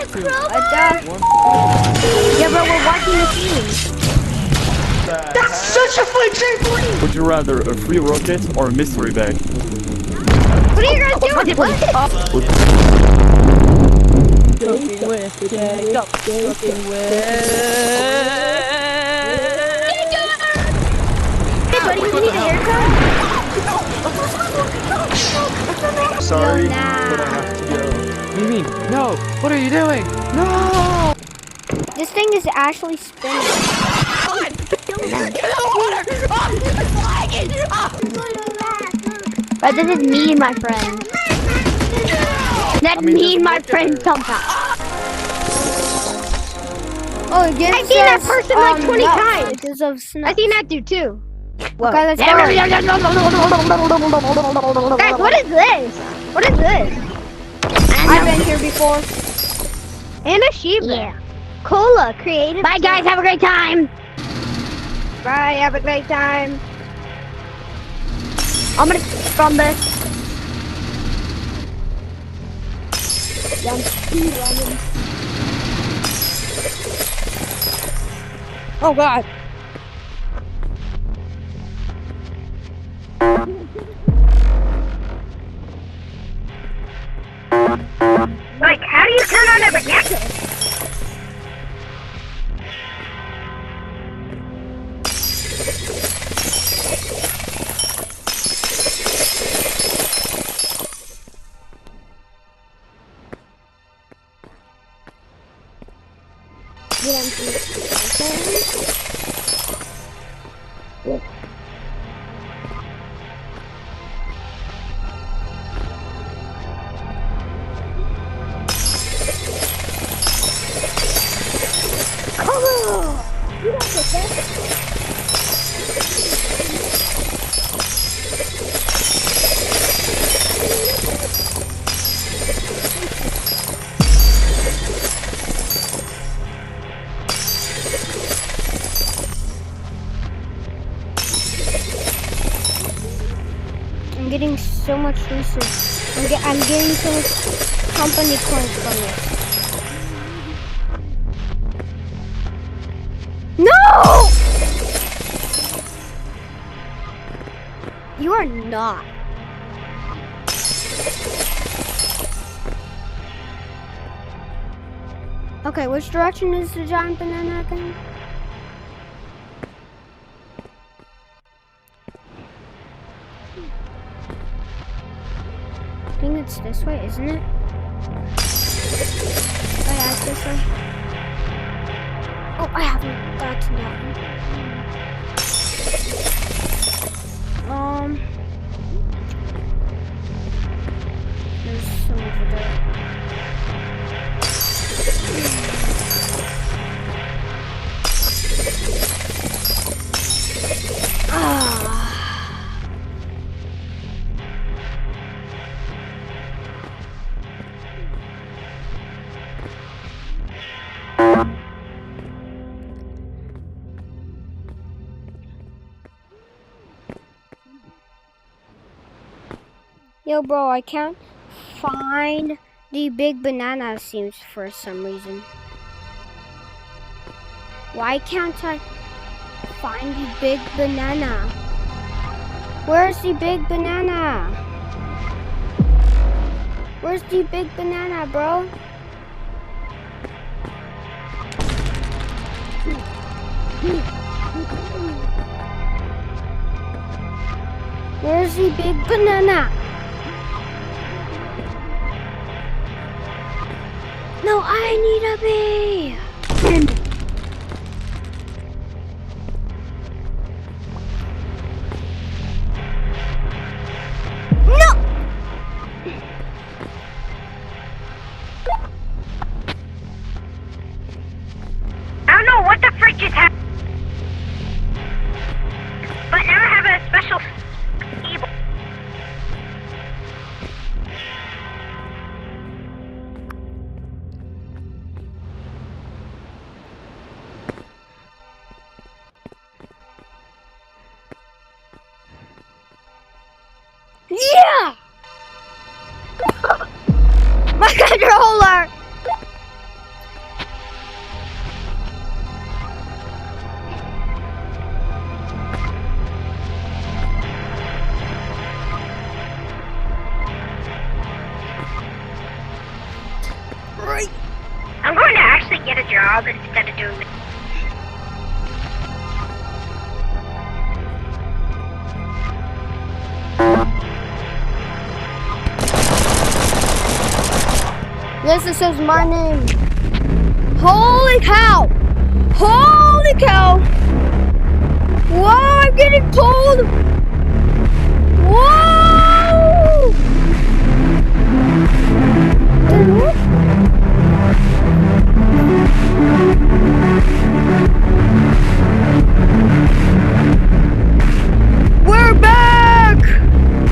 Yeah, bro, we're watching the scene. That's such a fun trampoline! Would you rather a free rocket or a mystery bag? What are you guys doing? Cooking with Jacob. Cooking with. Hey, buddy, you need a haircut? Sorry, Yo, nah. but I have to go. Mimi, no! What are you doing? No! This thing is actually spinning. But this is me and my friend. That's me and my friend sometimes. Oh, again, I've seen that person like 20 times. Because of I've seen that dude too. Okay, let's go. Guys, what is this? What is this? I've been here before. And a sheep. Yeah. Cola created. Bye guys, have a great time. Bye, have a great time. I'm gonna from this. Oh god. Like, how do you turn on the projector? I'm getting so much research. I'm getting so much company coins from this. No! You are not. Okay, which direction is the giant banana again? I think it's this way, isn't it? Oh yeah, it's this way. Oh, I haven't got to that one. There's some over there. Yo, bro, I can't find the big banana seems for some reason. Why can't I find the big banana? Where's the big banana? Where's the big banana, bro? Where's the big banana? No, I need a bee. No. I don't know what the frick just happened, but now I have a special evil. Yeah! My controller! job instead of doing it. Yes, it says my name. Holy cow! Holy cow! Whoa, I'm getting pulled! Whoa!